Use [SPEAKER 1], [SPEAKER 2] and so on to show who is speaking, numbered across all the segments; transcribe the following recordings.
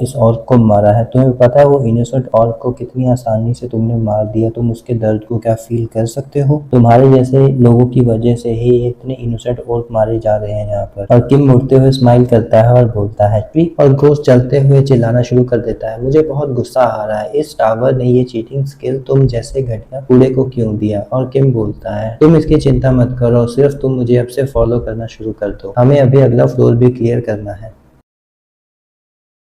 [SPEAKER 1] इस औरत को मारा है। तुम्हें पता है वो इनोसेंट औरत को कितनी आसानी से तुमने मार दिया। तुम उसके दर्द को क्या फील कर सकते हो? तुम्हारे जैसे लोगों की वजह से ही इतने इनोसेंट औरत मारे जा रहे हैं यहाँ पर। और किम मुड़ते हुए स्माइल करता है और बोलता है ठीक। और घोस्ट चलते हुए चिल्लाना शुरू कर देता है, मुझे बहुत गुस्सा आ रहा है, इस टावर ने ये चीटिंग स्किल तुम जैसे घटिया कूड़े को क्यों दिया? और किम बोलता है तुम इसकी चिंता मत करो, सिर्फ तुम मुझे अब से फॉलो करना शुरू कर दो, हमें अभी अगला फ्लोर भी क्लियर करना है।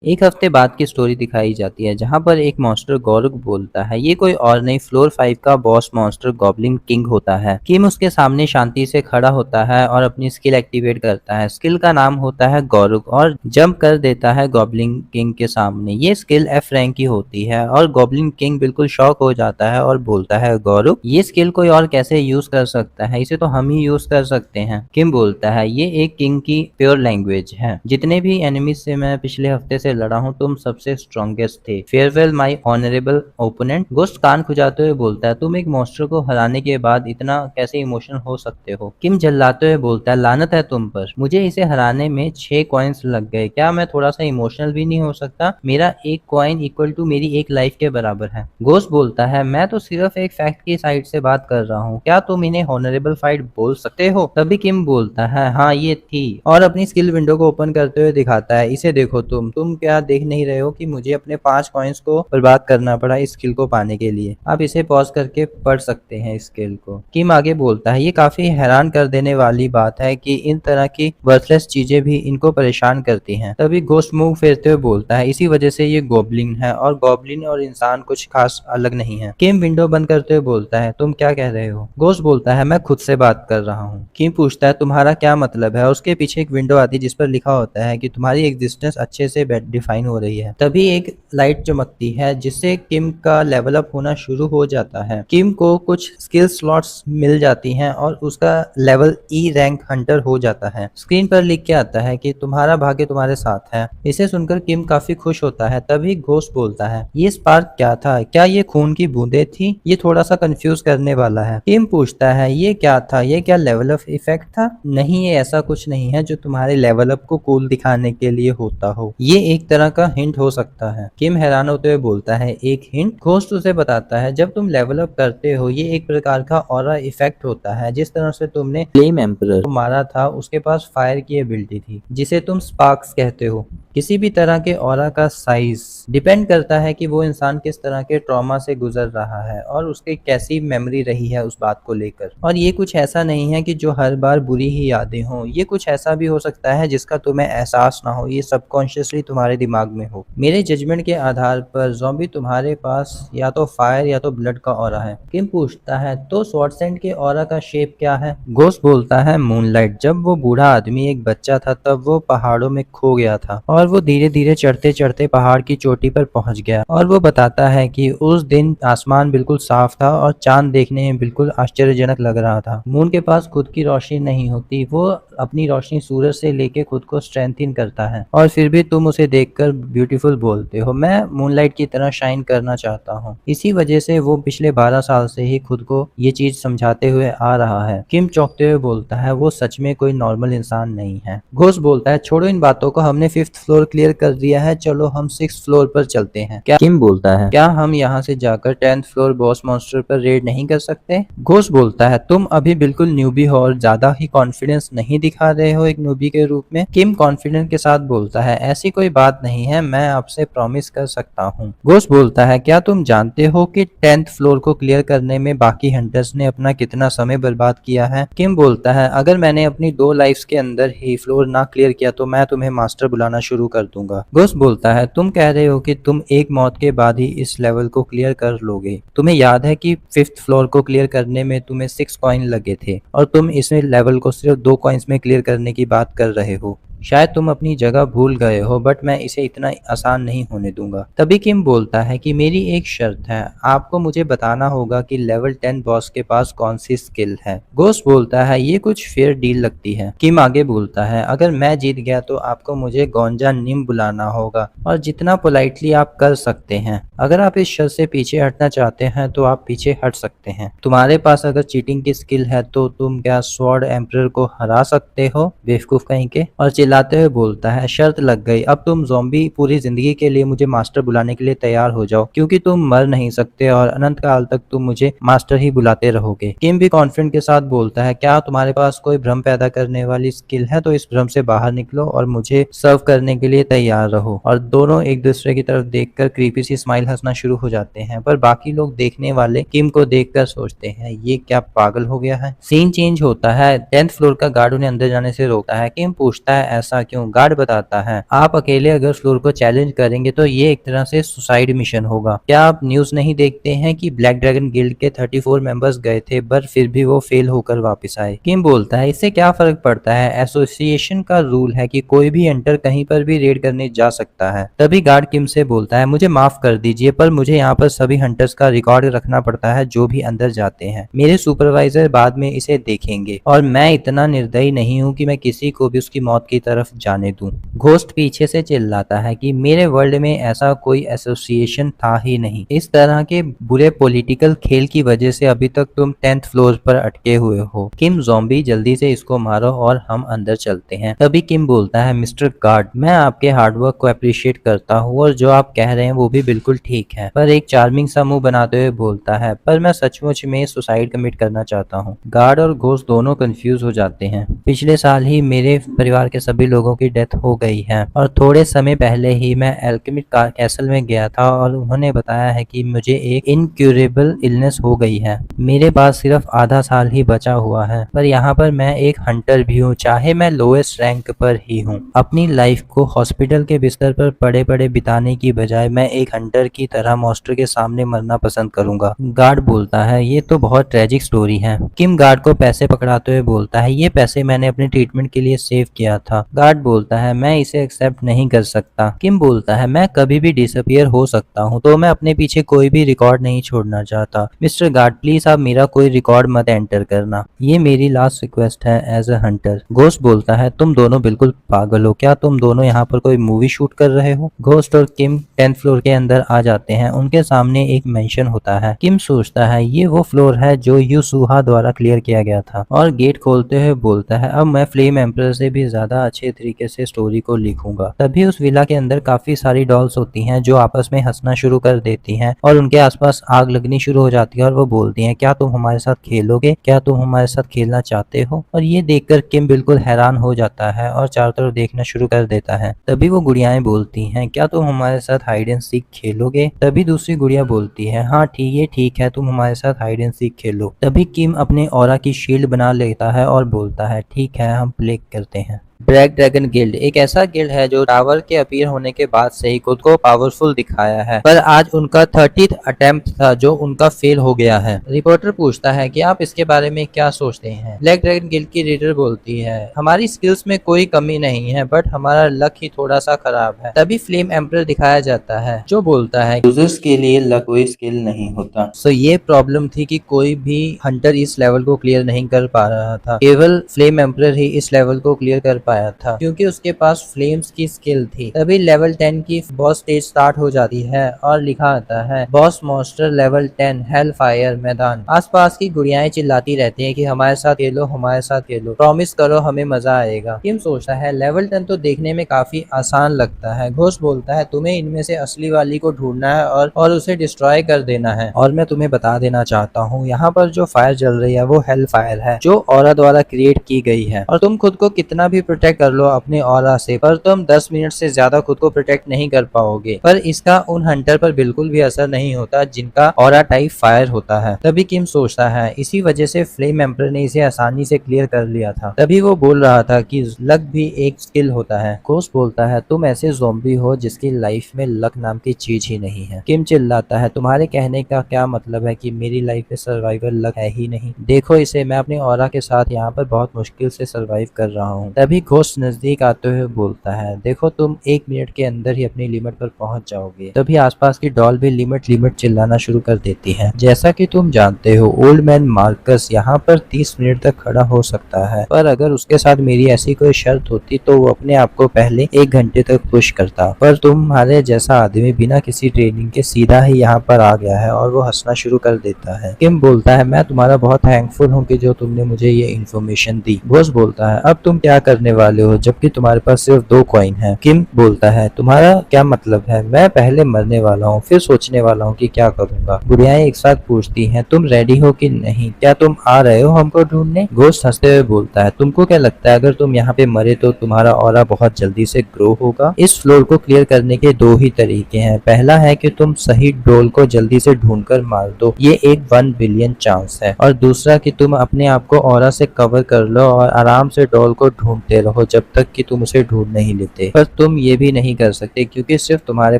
[SPEAKER 1] एक हफ्ते बाद की स्टोरी दिखाई जाती है जहां पर एक मॉन्स्टर गौरव बोलता है ये कोई और नहीं फ्लोर 5 का बॉस मॉन्स्टर गॉब्लिन किंग होता है। किम उसके सामने शांति से खड़ा होता है और अपनी स्किल एक्टिवेट करता है। स्किल का नाम होता है गौरव और जंप कर देता है गॉब्लिन किंग के सामने। ये स्किल एफ रैंक की होती है और गॉब्लिन किंग बिल्कुल शॉक हो जाता है और बोलता है गौरव ये स्किल कोई और कैसे यूज कर सकता है, इसे तो हम ही यूज कर सकते हैं। किम बोलता है ये एक किंग की प्योर लैंग्वेज है, जितने भी एनिमीज से मैं पिछले हफ्ते से लड़ा हूँ तुम सबसे स्ट्रॉन्गेस्ट थे। फेयरवेल माई ऑनरेबल ओपोनेंट। गोस्ट कान खुजाते हुए बोलता है तुम एक मॉन्स्टर को हराने के बाद इतना कैसे इमोशनल हो सकते हो? किम जल्लाते हुए बोलता है लानत है तुम पर, मुझे इसे हराने में 6 कॉइन्स लग गए, क्या मैं थोड़ा सा इमोशनल भी नहीं हो सकता? मेरा एक कॉइन इक्वल टू मेरी एक लाइफ के बराबर है। गोस्ट बोलता है मैं तो सिर्फ एक फैक्ट की साइड से बात कर रहा हूँ, क्या तुम इन्हें हॉनरेबल फाइट बोल सकते हो? तभी किम बोलता है हाँ ये थी, और अपनी स्किल विंडो को ओपन करते हुए दिखाता है इसे देखो तुम क्या देख नहीं रहे हो कि मुझे अपने 5 कॉइन्स को बर्बाद करना पड़ा इस स्किल को पाने के लिए? आप इसे पॉज करके पढ़ सकते हैं इस स्किल को। किम आगे बोलता है ये काफी हैरान कर देने वाली बात है कि इन तरह की वर्थलेस चीजें भी इनको परेशान करती हैं। तभी घोस्ट मुंह फेरते हुए बोलता है इसी वजह से ये गॉब्लिन है और गॉब्लिन और इंसान कुछ खास अलग नहीं है। किम विंडो बंद करते हुए बोलता है तुम क्या कह रहे हो? घोस्ट बोलता है मैं खुद से बात कर रहा हूँ। किम पूछता है तुम्हारा क्या मतलब है? उसके पीछे एक विंडो आती है जिस पर लिखा होता है कि तुम्हारी एग्जिस्टेंस अच्छे से डिफाइन हो रही है। तभी एक लाइट चमकती है जिससे किम का लेवल अप होना शुरू हो जाता है। किम को कुछ स्किल स्लॉट्स मिल जाती हैं और उसका लेवल ई रैंक हंटर हो जाता है। स्क्रीन पर लिख के आता है कि तुम्हारा भाग्य तुम्हारे साथ है। इसे सुनकर किम काफी खुश होता है। तभी घोस्ट बोलता है ये स्पार्क क्या था? क्या ये खून की बूंदें थी? ये थोड़ा सा कंफ्यूज करने वाला है। किम पूछता है ये क्या था? ये क्या लेवल अप इफेक्ट था? नहीं, ये ऐसा कुछ नहीं है जो तुम्हारे लेवल अप को कूल दिखाने के लिए होता हो, ये एक तरह का हिंट हो सकता है। किम हैरान होते हुए बोलता है एक हिंट? घोस्ट उसे बताता है जब तुम लेवल अप करते हो ये एक प्रकार का ऑरा इफेक्ट होता है। जिस तरह से तुमने फ्लेम एम्परर को मारा था उसके पास फायर की एबिलिटी थी जिसे तुम स्पार्क्स कहते हो। किसी भी तरह के ऑरा का साइज डिपेंड करता है कि वो इंसान किस तरह के ट्रॉमा से गुजर रहा है और उसकी कैसी मेमोरी रही है उस बात को लेकर। और ये कुछ ऐसा नहीं है कि जो हर बार बुरी ही यादें हों, ये कुछ ऐसा भी हो सकता है जिसका तुम्हें एहसास ना हो, ये सबकॉन्शियसली तुम्हारे दिमाग में हो। मेरे जजमेंट के आधार पर ज़ॉम्बी तुम्हारे पास या तो फायर या तो ब्लड का ऑरा है। किम पूछता है तो स्वॉर्डसेंट के ऑरा का शेप क्या है? घोस्ट बोलता है मूनलाइट। जब वो बूढ़ा आदमी एक बच्चा था तब वो पहाड़ों में खो गया था और वो धीरे धीरे चढ़ते चढ़ते पहाड़ की चोटी पर पहुंच गया। और वो बताता है कि उस दिन आसमान बिल्कुल साफ था और चांद देखने में बिल्कुल आश्चर्यजनक लग रहा था। मून के पास खुद की रोशनी नहीं होती, वो अपनी रोशनी सूरज से लेके खुद को स्ट्रेंथिन करता है और फिर भी तुम उसे देखकर ब्यूटीफुल बोलते हो। मैं मूनलाइट की तरह शाइन करना चाहता हूँ। इसी वजह से वो पिछले 12 साल से ही खुद को ये चीज समझाते हुए आ रहा है। किम चौंकते हुए बोलता है वो सच में कोई नॉर्मल इंसान नहीं है। घोस्ट बोलता है छोड़ो इन बातों को, हमने 5th फ्लोर क्लियर कर दिया है, चलो हम 6th फ्लोर पर चलते हैं। क्या किम बोलता है क्या हम यहाँ से जाकर 10th फ्लोर बॉस मॉन्स्टर पर रेड नहीं कर सकते? घोस्ट बोलता है तुम अभी बिल्कुल न्यूबी हो और ज्यादा ही कॉन्फिडेंस नहीं दिखा रहे हो एक न्यूबी के रूप में। किम कॉन्फिडेंस के साथ बोलता है ऐसी कोई बात नहीं है, मैं आपसे प्रॉमिस कर सकता हूँ। घोस्ट बोलता है क्या तुम जानते हो कि 10th फ्लोर को क्लियर करने में बाकी हंटर्स ने अपना कितना समय बर्बाद किया है? किम बोलता है अगर मैंने अपनी 2 लाइफ्स के अंदर ही फ्लोर ना क्लियर किया तो मैं तुम्हें मास्टर बुलाना शुरू कर दूंगा। घोस्ट बोलता है तुम कह रहे हो कि तुम एक मौत के बाद ही इस लेवल को क्लियर कर लोगे? तुम्हें याद है कि 5th फ्लोर को क्लियर करने में तुम्हें 6 कॉइन लगे थे और तुम इस लेवल को सिर्फ 2 कॉइन्स में क्लियर करने की बात कर रहे हो। शायद तुम अपनी जगह भूल गए हो, बट मैं इसे इतना आसान नहीं होने दूंगा। तभी किम बोलता है कि मेरी एक शर्त है, आपको मुझे बताना होगा कि लेवल 10 बॉस के पास कौन सी स्किल है। घोस्ट बोलता है ये कुछ फेयर डील लगती है। किम आगे बोलता है अगर मैं जीत गया तो आपको मुझे गोंजा निम बुलाना होगा और जितना पोलाइटली आप कर सकते हैं। अगर आप इस शर्त से पीछे हटना चाहते हैं तो आप पीछे हट सकते हैं। तुम्हारे पास अगर चीटिंग की स्किल है तो तुम क्या स्वॉर्ड एम्परर को हरा सकते हो बेवकूफ कहीं के? और चिल्लाते हुए बोलता है, शर्त लग गई, अब तुम ज़ॉम्बी पूरी जिंदगी के लिए मुझे मास्टर बुलाने के लिए तैयार हो जाओ, क्योंकि तुम मर नहीं सकते और अनंत काल तक तुम मुझे मास्टर ही बुलाते रहोगे। किम भी कॉन्फिडेंट के साथ बोलता है, क्या तुम्हारे पास कोई भ्रम पैदा करने वाली स्किल है तो इस भ्रम से बाहर निकलो और मुझे सर्व करने के लिए तैयार रहो। और दोनों एक दूसरे की तरफ देखकर क्रीपी सी स्माइल हंसना शुरू हो जाते हैं, पर बाकी लोग देखने वाले किम को देखकर सोचते हैं ये क्या पागल हो गया है। सीन चेंज होता है, 10th फ्लोर का गार्ड उन्हें अंदर जाने से रोकता है। किम पूछता है ऐसा क्यों? गार्ड बताता है, आप अकेले अगर फ्लोर को चैलेंज करेंगे तो ये एक तरह से सुसाइड मिशन होगा। क्या आप न्यूज नहीं देखते हैं कि ब्लैक ड्रैगन गिल्ड के 34 मेंबर्स गए थे पर फिर भी वो फेल होकर वापस आए। किम बोलता है, इससे क्या फर्क पड़ता है, एसोसिएशन का रूल है कि कोई भी एंटर कहीं पर भी रेड करने जा सकता है। तभी गार्ड किम से बोलता है, मुझे माफ कर दीजिए पर मुझे यहाँ पर सभी हंटर्स का रिकॉर्ड रखना पड़ता है जो भी अंदर जाते हैं। मेरे सुपरवाइजर बाद में इसे देखेंगे और मैं इतना निर्दयी नहीं हूँ कि मैं किसी को भी उसकी मौत की तरफ जाने दूं। घोस्ट पीछे से चिल्लाता है कि मेरे वर्ल्ड में ऐसा कोई एसोसिएशन था ही नहीं। इस तरह के बुरे पॉलिटिकल खेल की वजह से अभी तक तुम 10th फ्लोर पर अटके हुए हो। किम, ज़ॉम्बी जल्दी से इसको मारो और हम अंदर चलते हैं। तभी किम बोलता है, मिस्टर गार्ड मैं आपके हार्डवर्क को अप्रिशिएट करता हूँ और जो आप कह रहे हैं वो भी बिल्कुल ठीक है। पर एक चार्मिंग सा मुंह बनाते हुए बोलता है, पर मैं सचमुच में सुसाइड कमिट करना चाहता हूँ। गार्ड और घोस्ट दोनों कंफ्यूज हो जाते हैं। पिछले साल ही मेरे परिवार के सभी लोगों की डेथ हो गई है और थोड़े समय पहले ही मैं एल्केमिस्ट कैसल में गया था और उन्होंने बताया है कि मुझे एक इनक्यूरेबल इलनेस हो गई है। मेरे पास सिर्फ आधा साल ही बचा हुआ है, पर यहाँ पर मैं एक हंटर भी हूँ, चाहे मैं लोएस्ट रैंक पर ही हूँ। अपनी लाइफ को हॉस्पिटल के बिस्तर पर पड़े पड़े बिताने की बजाय मैं एक हंटर की तरह मॉन्स्टर के सामने मरना पसंद करूंगा। गार्ड बोलता है, ये तो बहुत ट्रेजिक स्टोरी है। किम गार्ड को पैसे पकड़ाते हुए बोलता है, ये पैसे मैंने अपने ट्रीटमेंट के लिए सेव किया था। गार्ड बोलता है, मैं इसे एक्सेप्ट नहीं कर सकता। किम बोलता है, मैं कभी भी डिसअपियर हो सकता हूँ तो मैं अपने पीछे कोई भी रिकॉर्ड नहीं छोड़ना चाहता। मिस्टर गार्ड प्लीज आप मेरा कोई रिकॉर्ड मत एंटर करना, ये मेरी लास्ट रिक्वेस्ट है एज अ हंटर। घोस्ट बोलता है, तुम दोनों बिल्कुल पागल हो, क्या तुम दोनों यहाँ पर कोई मूवी शूट कर रहे हो? घोस्ट और किम 10th फ्लोर के अंदर आ जाते हैं। उनके सामने एक मेंशन होता है। किम सोचता है ये वो फ्लोर है जो यूसुहा द्वारा क्लियर किया गया था और गेट खोलते हुए बोलता है, अब मैं फ्लेम एम्परर से भी ज्यादा अच्छे तरीके से स्टोरी को लिखूंगा। तभी उस विला के अंदर काफी सारी डॉल्स होती हैं जो आपस में हंसना शुरू कर देती हैं और उनके आसपास आग लगनी शुरू हो जाती है और वो बोलती हैं, क्या तुम हमारे साथ खेलोगे? क्या तुम हमारे साथ खेलना चाहते हो? और ये देखकर किम बिल्कुल हैरान हो जाता है और चारों तरफ देखना शुरू कर देता है। तभी वो गुड़ियाएं बोलती हैं, क्या तुम हमारे साथ हाइड एंड सीक खेलोगे? तभी दूसरी गुड़िया बोलती है, हाँ ठीक है तुम हमारे साथ हाइड एंड सीक खेलो। तभी किम अपने ऑरा की शील्ड बना लेता है और बोलता है, ठीक है हम प्ले करते हैं। ब्लैक ड्रैगन गिल्ड एक ऐसा गिल्ड है जो टावर के अपीयर होने के बाद से ही खुद को पावरफुल दिखाया है, पर आज उनका 30th अटेम्प्ट था जो उनका फेल हो गया है। रिपोर्टर पूछता है कि आप इसके बारे में क्या सोचते हैं? ब्लैक ड्रैगन गिल्ड की लीडर बोलती है, हमारी स्किल्स में कोई कमी नहीं है बट हमारा लक ही थोड़ा सा खराब है। तभी फ्लेम एम्परर दिखाया जाता है जो बोलता है, यूजर्स के लिए लक कोई स्किल नहीं होता। सो ये प्रॉब्लम थी कि कोई भी हंटर इस लेवल को क्लियर नहीं कर पा रहा था, केवल फ्लेम एम्परर ही इस लेवल को क्लियर कर पाया था क्योंकि उसके पास फ्लेम्स की स्किल थी। तभी लेवल 10 की बॉस स्टेज स्टार्ट हो जाती है और लिखा आता है, boss monster level 10 hello fire मैदान। आसपास की गुड़ियाएं चिल्लाती रहती हैं कि हमारे साथ खेलो, हमारे साथ खेलो, प्रॉमिस करो हमें मजा आएगा। किम सोचता है लेवल 10 तो देखने में काफी आसान लगता है। घोस्ट बोलता है, तुम्हें इनमें से असली वाली को ढूंढना है और उसे डिस्ट्रॉय कर देना है। और मैं तुम्हें बता देना चाहता हूँ यहाँ पर जो फायर जल रही है वो हेल फायर है जो ऑरा द्वारा क्रिएट की गई है और तुम खुद को कितना भी प्रोटेक्ट कर लो अपने ऑरा से, पर तुम 10 मिनट से ज्यादा खुद को प्रोटेक्ट नहीं कर पाओगे। पर इसका उन हंटर पर बिल्कुल भी असर नहीं होता जिनका ऑरा टाइप फायर होता है। तभी किम सोचता है इसी वजह से फ्लेम एम्परर ने इसे आसानी से क्लियर कर लिया था। तभी वो बोल रहा था कि लक भी एक स्किल होता है। घोस्ट बोलता है, तुम ऐसे ज़ॉम्बी हो जिसकी लाइफ में लक नाम की चीज ही नहीं है। किम चिल्लाता है, तुम्हारे कहने का क्या मतलब है कि मेरी लाइफ में सर्वाइवल लक है ही नहीं? देखो इसे, मैं अपने ऑरा के साथ यहाँ पर बहुत मुश्किल से सर्वाइव कर रहा हूँ। तभी घोस्ट नजदीक आते हुए बोलता है, देखो तुम 1 मिनट के अंदर ही अपनी लिमिट पर पहुंच जाओगे। तभी आसपास की डॉल भी लिमिट चिल्लाना शुरू कर देती है। जैसा कि तुम जानते हो ओल्ड मैन मार्कस यहाँ पर 30 मिनट तक खड़ा हो सकता है, पर अगर उसके साथ मेरी ऐसी कोई शर्त होती तो वो अपने आप को पहले 1 घंटे तक पुश करता, पर तुम्हारे जैसा आदमी बिना किसी ट्रेनिंग के सीधा ही यहाँ पर आ गया है। और वो हंसना शुरू कर देता है। किम बोलता है, मैं तुम्हारा बहुत थैंकफुल हूँ कि जो तुमने मुझे ये इन्फॉर्मेशन दी। घोस्ट बोलता है, अब तुम क्या करने वाले हो जबकि तुम्हारे पास सिर्फ 2 कॉइन है। किम बोलता है तुम्हारा क्या मतलब है? मैं पहले मरने वाला हूँ, फिर सोचने वाला हूँ कि क्या करूंगा। बुढ़ियाएं एक साथ पूछती हैं तुम रेडी हो कि नहीं? क्या तुम आ रहे हो हमको ढूंढने? घोस्ट हंसते हुए बोलता है तुमको क्या लगता है अगर तुम यहाँ पे मरे तो तुम्हारा ऑरा बहुत जल्दी से ग्रो होगा? इस फ्लोर को क्लियर करने के 2 ही तरीके हैं। पहला है कि तुम सही डोल को जल्दी से ढूंढकर मार दो, ये एक 1 बिलियन चांस है। और दूसरा कि तुम अपने आप को ऑरा से कवर कर लो और आराम से डॉल को ढूंढते रहो जब तक कि तुम उसे ढूंढ नहीं लेते। पर तुम ये भी नहीं कर सकते क्योंकि सिर्फ तुम्हारे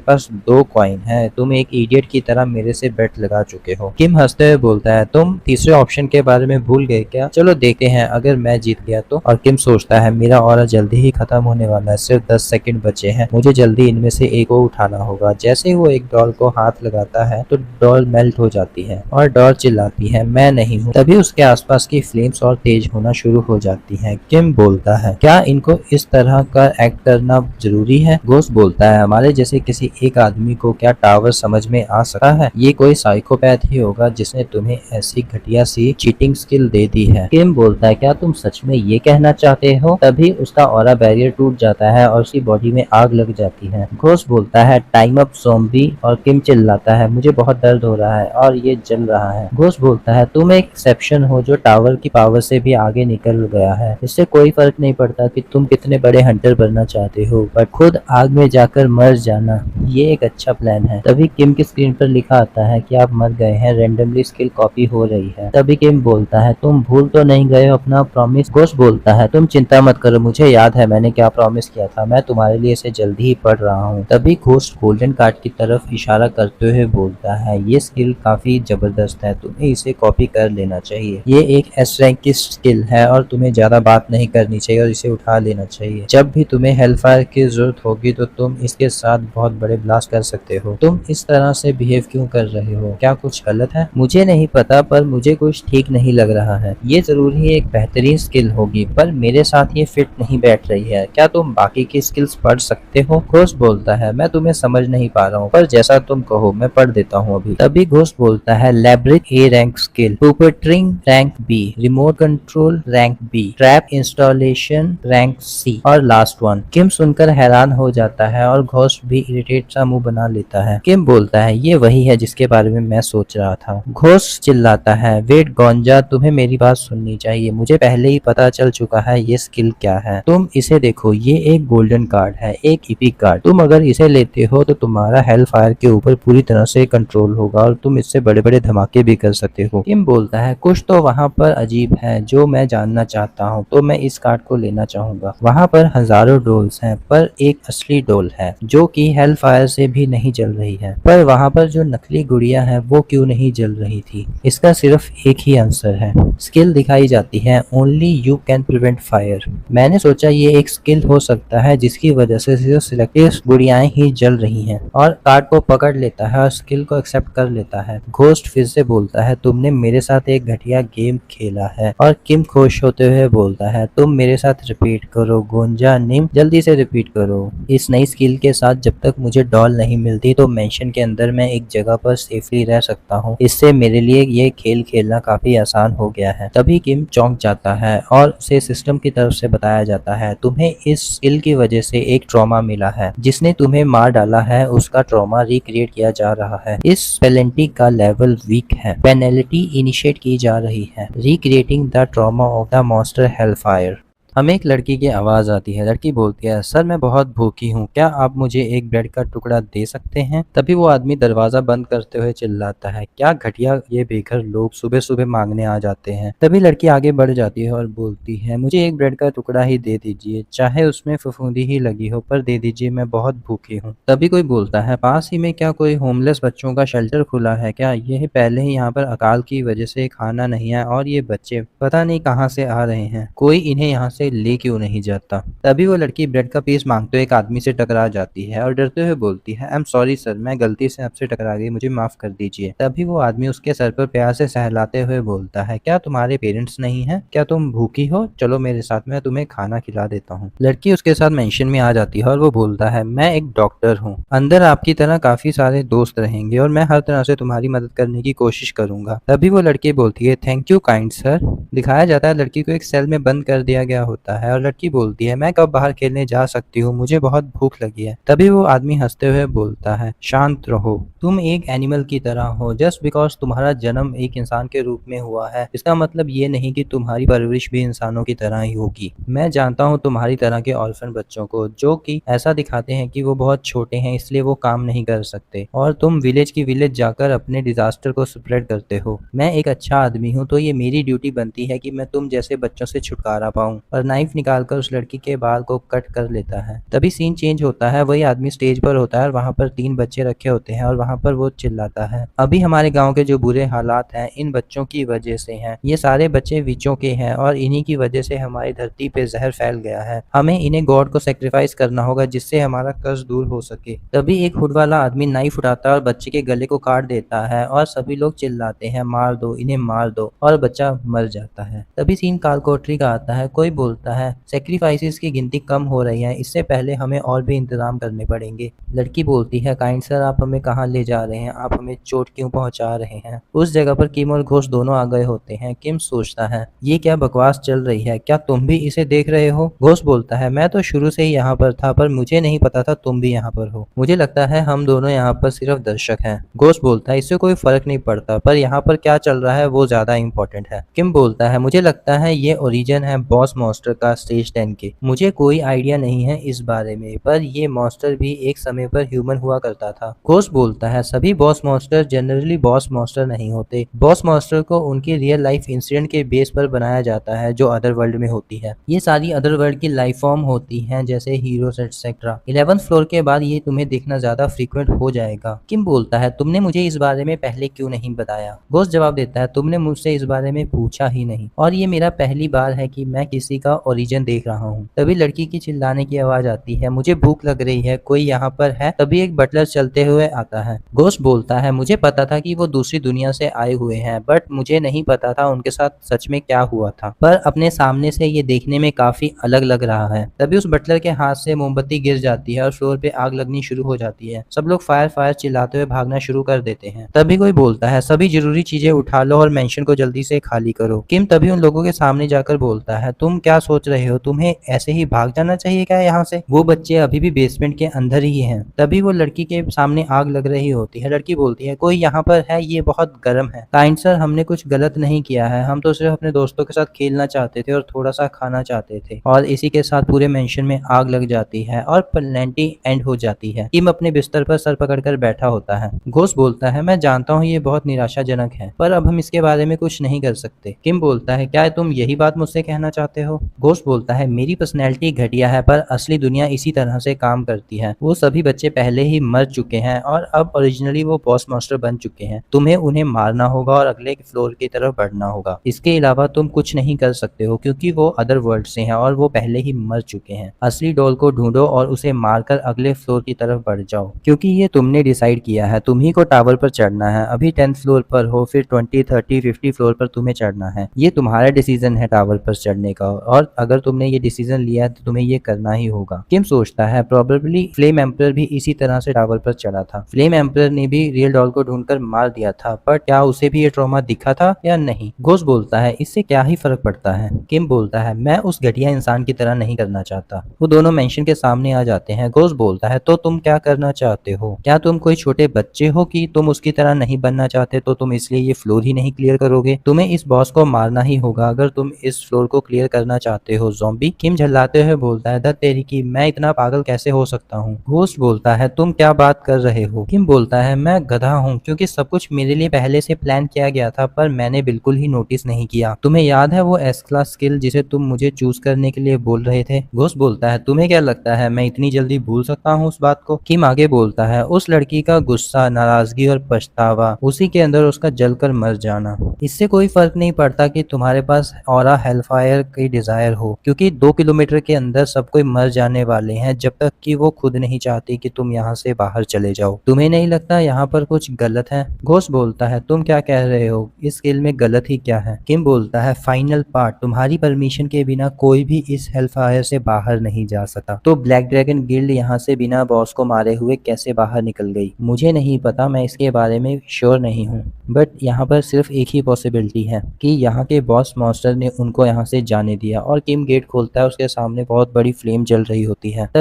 [SPEAKER 1] पास 2 कॉइन है। तुम एक इडियट की तरह मेरे से बेट लगा चुके हो। किम हंसते हुए बोलता है तुम तीसरे ऑप्शन के बारे में भूल गए क्या? चलो देखते हैं अगर मैं जीत गया तो। और किम सोचता है मेरा ऑरा जल्दी ही खत्म होने वाला है, सिर्फ 10 सेकंड बचे हैं, मुझे जल्दी इनमें से एक को उठाना होगा। जैसे ही वो एक डॉल को हाथ लगाता है तो डॉल मेल्ट हो जाती है और डॉल चिल्लाती है मैं नहीं हूँ। तभी उसके आसपास की फ्लेम्स और तेज होना शुरू हो जाती हैं। किम बोलता है क्या इनको इस तरह का एक्ट करना जरूरी है? घोस्ट बोलता है हमारे जैसे किसी एक आदमी को क्या टावर समझ में आ सकता है? ये कोई साइकोपैथ ही होगा जिसने तुम्हें ऐसी घटिया सी चीटिंग स्किल दे दी है। किम बोलता है क्या तुम सच में ये कहना चाहते हो? तभी उसका ऑरा बैरियर टूट जाता है और उसकी बॉडी में आग लग जाती है। घोस्ट बोलता है टाइम अप ज़ॉम्बी और किम चिल्लाता है मुझे बहुत दर्द हो रहा है और ये जल रहा है। घोस्ट बोलता है तुम एक एक्सेप्शन हो जो टावर की पावर से भी आगे निकल गया है। इससे कोई फर्क नहीं पड़ता कि तुम कितने बड़े हंटर बनना चाहते हो, पर खुद आग में जाकर मर जाना ये एक अच्छा प्लान है। तभी किम की स्क्रीन पर लिखा आता है कि आप मर गए हैं, रेंडमली स्किल कॉपी हो रही है। तभी किम बोलता है तुम भूल तो नहीं गए हो अपना प्रॉमिस? घोस्ट बोलता है तुम चिंता मत करो, मुझे याद है मैंने क्या प्रॉमिस किया था, मैं तुम्हारे लिए इसे जल्दी ही पढ़ रहा हूँ। तभी घोस्ट गोल्डन कार्ड की तरफ इशारा करते हुए बोलता है ये स्किल काफी जबरदस्त है, तुम्हें इसे कॉपी कर लेना चाहिए। ये एक एस रैंक की स्किल है और तुम्हें ज्यादा बात नहीं करनी चाहिए और इसे उठा लेना चाहिए। जब भी तुम्हें हेलफायर की जरूरत होगी तो तुम इसके साथ बहुत बड़े ब्लास्ट कर सकते हो। तुम इस तरह से बिहेव क्यों कर रहे हो? क्या कुछ गलत है? मुझे नहीं पता पर मुझे कुछ ठीक नहीं लग रहा है। ये जरूर ही एक बेहतरीन स्किल होगी पर मेरे साथ ये फिट नहीं बैठ रही है। क्या तुम बाकी की स्किल्स पढ़ सकते हो? घोस्ट बोलता है मैं तुम्हें समझ नहीं पा रहा हूँ पर जैसा तुम कहो मैं पढ़ देता हूँ अभी। तभी घोस्ट बोलता है labyrinth A rank skill, puppeteering rank B, remote control rank B, trap installation rank C और लास्ट वन। किम सुनकर हैरान हो जाता है और घोस्ट भी इरिटेट सा मुंह बना लेता है। किम बोलता है ये वही है जिसके बारे में मैं सोच रहा था। घोस्ट चिल्लाता है वेट गोंजा तुम्हें मेरी बात सुननी चाहिए, मुझे पहले ही पता चल चुका है ये स्किल क्या है। तुम इसे देखो ये एक गोल्डन कार्ड है, एक इपिक कार्ड। तुम अगर इसे लेते हो तो तुम्हारा हेल फायर के ऊपर पूरी तरह से कंट्रोल होगा और तुम इससे बड़े बड़े धमाके भी कर सकते हो। किम बोलता है कुछ तो वहाँ पर अजीब है जो मैं जानना चाहता हूँ तो मैं इस कार्ड को लेना चाहूंगा। वहाँ पर हजारों डोल्स हैं पर एक असली डोल है जो कि हेल फायर से भी नहीं जल रही है। पर वहाँ पर जो नकली गुड़िया है वो क्यों नहीं जल रही थी? इसका सिर्फ एक ही आंसर है। स्किल दिखाई जाती है only you can prevent fire. मैंने सोचा ये एक स्किल हो सकता है जिसकी वजह से सिर्फ सिलेक्टिव गुड़ियाएं ही जल रही हैं। और कार्ड को पकड़ लेता है और स्किल को एक्सेप्ट कर लेता है। घोस्ट फिर से बोलता है तुमने मेरे साथ एक घटिया गेम खेला है। और किम खुश होते हुए बोलता है तुम मेरे साथ रिपीट करो गोंजा निम, जल्दी से रिपीट करो। इस नई स्किल के साथ जब तक मुझे डॉल नहीं मिलती तो मेंशन के अंदर मैं एक जगह पर सेफली रह सकता हूँ। इससे मेरे लिए ये खेल खेलना काफी आसान हो गया है। तभी किम चौंक जाता है और उसे सिस्टम की तरफ से बताया जाता है तुम्हें इस स्किल की वजह से एक ट्रॉमा मिला है, जिसने तुम्हें मार डाला है उसका ट्रॉमा रिक्रिएट किया जा रहा है। इस पेनल्टी का लेवल वीक है, पेनल्टी इनिशिएट की जा रही है, recreating the trauma of the monster Hellfire. हमें एक लड़की की आवाज आती है। लड़की बोलती है सर मैं बहुत भूखी हूँ, क्या आप मुझे एक ब्रेड का टुकड़ा दे सकते हैं? तभी वो आदमी दरवाजा बंद करते हुए चिल्लाता है क्या घटिया ये बेघर लोग सुबह सुबह मांगने आ जाते हैं। तभी लड़की आगे बढ़ जाती है और बोलती है मुझे एक ब्रेड का टुकड़ा ही दे दीजिए, चाहे उसमें फफूंदी ही लगी हो पर दे दीजिए, मैं बहुत भूखी हूँ। तभी कोई बोलता है पास ही में क्या कोई होमलेस बच्चों का शेल्टर खुला है क्या? ये पहले ही यहाँ पर अकाल की वजह से खाना नहीं है और ये बच्चे पता नहीं कहाँ से आ रहे हैं, कोई इन्हें यहाँ से ले क्यों नहीं जाता? तभी वो लड़की ब्रेड का पीस मांगते हुए एक आदमी से टकरा जाती है और डरते हुए बोलती है आई एम सॉरी सर, मैं गलती से आपसे टकरा गई, मुझे माफ कर दीजिए। तभी वो आदमी उसके सर पर प्यार से सहलाते हुए बोलता है क्या तुम्हारे पेरेंट्स नहीं है? क्या तुम भूखी हो? चलो मेरे साथ, मैं तुम्हें खाना खिला देता हूँ। लड़की उसके साथ मेंशन में आ जाती है और वो बोलता है मैं एक डॉक्टर हूँ, अंदर आपकी तरह काफी सारे दोस्त रहेंगे और मैं हर तरह से तुम्हारी मदद करने की कोशिश करूंगा। तभी वो लड़की बोलती है थैंक यू काइंड सर। दिखाया जाता है लड़की को एक सेल में बंद कर दिया गया होता है और लड़की बोलती है, मैं कब बाहर खेलने जा सकती हूँ, मुझे बहुत भूख लगी है। तभी वो आदमी हंसते हुए बोलता है, शांत रहो, तुम एक एनिमल की तरह हो। जस्ट बिकॉज तुम्हारा जन्म एक इंसान के रूप में हुआ है, इसका मतलब ये नहीं कि तुम्हारी परवरिश भी इंसानों की तरह ही होगी। मैं जानता हूँ तुम्हारी तरह के ऑर्फन बच्चों को जो कि ऐसा दिखाते हैं कि वो बहुत छोटे हैं इसलिए वो काम नहीं कर सकते, और तुम विलेज की विलेज जाकर अपने डिजास्टर को स्प्रेड करते हो। मैं एक अच्छा आदमी हूँ तो ये मेरी ड्यूटी बनती है कि मैं तुम जैसे बच्चों से छुटकारा पाऊँ। और नाइफ निकालकर उस लड़की के बाल को कट कर लेता है। तभी सीन चेंज होता है, वही आदमी स्टेज पर होता है और वहाँ पर 3 बच्चे रखे होते हैं और वहाँ पर वो चिल्लाता है, अभी हमारे गाँव के जो बुरे हालात हैं इन बच्चों की वजह से हैं। ये सारे बच्चे विचों के हैं और इन्हीं की वजह से हमारी धरती पे जहर फैल गया है। हमें इन्हें गॉड को सेक्रीफाइस करना होगा जिससे हमारा कर्ज दूर हो सके। तभी एक हुड वाला आदमी नाइफ उठाता है और बच्चे के गले को काट देता है और सभी लोग चिल्लाते हैं, मार दो इन्हें, मार दो, और बच्चा मर जाता है। तभी सीन कालकोठरी का आता है। कोई बोलता है, सेक्रीफाइसेस की गिनती कम हो रही है, इससे पहले हमें और भी इंतजाम करने पड़ेंगे। लड़की बोलती है, काइंड सर आप हमें कहाँ ले जा रहे हैं, आप हमें चोट क्यों पहुंचा रहे हैं। उस जगह पर किम और घोष दोनों आ गए होते हैं। किम सोचता है, ये क्या बकवास चल रही है, क्या तुम भी इसे देख रहे हो। घोष बोलता है, मैं तो शुरू से ही यहाँ पर था पर मुझे नहीं पता था तुम भी यहाँ पर हो, मुझे लगता है हम दोनों यहाँ पर सिर्फ दर्शक हैं। घोष बोलता है, इससे कोई फर्क नहीं पड़ता पर यहाँ पर क्या चल रहा है वो ज्यादा इंपॉर्टेंट है। किम बोलता है, मुझे लगता है ये ओरिजिन है बॉस मॉन्स्टर का स्टेज 10 के, मुझे कोई आइडिया नहीं है इस बारे में, पर ये मॉन्स्टर भी एक समय पर ह्यूमन हुआ करता था। घोष बोलता है, सभी boss monster generally boss monster नहीं होते, बॉस मॉन्स्टर को उनकी रियल लाइफ इंसिडेंट के बेस पर बनाया जाता है जो अदर वर्ल्ड में होती है। ये सारी अदर वर्ल्ड की लाइफ फॉर्म होती हैं जैसे हीरोज एटसेट्रा। 11th फ्लोर के बाद ये तुम्हें देखना ज्यादा फ्रीक्वेंट हो जाएगा। किम बोलता है, तुमने मुझे इस बारे में पहले क्यों नहीं बताया। घोष जवाब देता है, तुमने मुझसे इस बारे में पूछा ही नहीं और ये मेरा पहली बार है कि मैं किसी का ओरिजिन देख रहा हूँ। तभी लड़की की चिल्लाने की आवाज आती है, मुझे भूख लग रही है, कोई यहाँ पर है। तभी एक बटलर चलते हुए आता है। घोष बोलता है, मुझे पता था कि वो दूसरी दुनिया से आए हुए हैं बट मुझे नहीं पता था उनके साथ सच में क्या हुआ था, पर अपने सामने से ये देखने में काफी अलग लग रहा है। तभी उस बटलर के हाथ से मोमबत्ती गिर जाती है और फ्लोर पे आग लगनी शुरू हो जाती है। सब लोग फायर फायर चिल्लाते हुए भागना शुरू कर देते हैं। तभी कोई बोलता है, सभी जरूरी चीजें उठा लो और मेंशन को जल्दी से खाली करो। किम तभी उन लोगों के सामने जाकर बोलता है, तुम क्या सोच रहे हो, तुम्हें ऐसे ही भाग जाना चाहिए क्या यहाँ से, वो बच्चे अभी भी बेसमेंट के अंदर ही हैं। तभी वो लड़की के सामने आग लग रही होती है। लड़की बोलती है, कोई यहाँ पर है, ये बहुत गर्म है। काइंड सर हमने कुछ गलत नहीं किया है, हम तो सिर्फ अपने दोस्तों के साथ खेलना चाहते थे और थोड़ा सा खाना चाहते थे। और इसी के साथ पूरे मेंशन में आग लग जाती है और प्लेंटी एंड हो जाती है। किम अपने बिस्तर पर सर पकड़कर बैठा होता है। घोष बोलता है, मैं जानता हूँ ये बहुत निराशाजनक है पर अब हम इसके बारे में कुछ नहीं कर सकते। किम बोलता है, क्या तुम यही बात मुझसे कहना चाहते हो। घोष बोलता है, मेरी पर्सनैलिटी घटिया है पर असली दुनिया इसी तरह से काम करती है। वो सभी बच्चे पहले ही मर चुके हैं और अब ओरिजिनली वो बॉस मास्टर बन चुके हैं। तुम्हें उन्हें मारना होगा और अगले फ्लोर की तरफ बढ़ना होगा। इसके अलावा तुम कुछ नहीं कर सकते हो क्योंकि वो अदर वर्ल्ड से हैं और वो पहले ही मर चुके हैं। असली डॉल को ढूंढो और उसे मारकर अगले फ्लोर की तरफ बढ़ जाओ क्योंकि ये तुमने डिसाइड किया है, तुम्ही को टावर पर चढ़ना है। अभी 10th फ्लोर पर हो, फिर 20, 30, 50 फ्लोर पर तुम्हें चढ़ना है। ये तुम्हारा डिसीजन है टावर पर चढ़ने का और अगर तुमने ये डिसीजन लिया है तो तुम्हें ये करना ही होगा। किम सोचता है, प्रोबेबली फ्लेम एम्परर भी इसी तरह से टावर पर चढ़ा था। फ्लेम एम्परर ने भी रियल डॉल को ढूंढकर मार दिया था पर क्या उसे भी ये ट्रॉमा दिखा था या नहीं। घोष बोलता है, इससे क्या ही फर्क पड़ता है। किम बोलता है, मैं उस घटिया इंसान की तरह नहीं करना चाहता। वो दोनों मेंशन के सामने आ जाते हैं। घोष बोलता है, तो तुम क्या करना चाहते हो, क्या तुम कोई छोटे बच्चे हो कि तुम उसकी तरह नहीं बनना चाहते, तो तुम इसलिए ये फ्लोर ही नहीं क्लियर करोगे। तुम्हें इस बॉस को मारना ही होगा अगर तुम इस फ्लोर को क्लियर करना चाहते हो ज़ॉम्बी। किम झल्लाते हुए बोलता है, दत्त तेरी की, मैं इतना पागल कैसे हो सकता हूँ। घोष बोलता है, तुम क्या बात कर रहे हो। किम बोलता है, मैं गधा हूँ क्योंकि सब कुछ मेरे लिए पहले से प्लान किया गया था पर मैंने बिल्कुल ही नोटिस नहीं किया। तुम्हें याद है वो एस क्लास स्किल जिसे तुम मुझे चूज करने के लिए बोल रहे थे। घोष बोलता है, तुम्हें क्या लगता है मैं इतनी जल्दी भूल सकता हूँ उस बात को। किम आगे बोलता है, उस लड़की का गुस्सा, नाराजगी और पछतावा, उसी के अंदर उसका जलकर मर जाना, इससे कोई फर्क नहीं पड़ता कि तुम्हारे पास ऑरा हेलफायर की डिजायर हो क्योंकि 2 किलोमीटर के अंदर सब कोई मर जाने वाले हैं जब तक कि वो खुद नहीं चाहती कि तुम यहाँ से बाहर चले जाओ। तुम्हें नहीं लगता यहाँ पर कुछ गलत है। घोष बोलता है, तुम क्या कह रहे हो, इस खेल में गलत ही क्या है। किम बोलता है, फाइनल पार्ट, तुम्हारी परमिशन के बिना कोई भी इस हेलफायर से बाहर नहीं जा सकता। तो ब्लैक ड्रैगन गिल्ड यहाँ से बिना बॉस को मारे हुए कैसे बाहर निकल गई, मुझे नहीं पता, मैं इसके बारे में श्योर नहीं हूँ बट यहाँ पर सिर्फ एक ही पॉसिबिलिटी है कि यहाँ के बॉस मॉन्स्टर ने उनको यहाँ से जाने दिया और किम गेट खोलता है, उसके सामने बहुत बड़ी फ्लेम जल रही होती है। तभी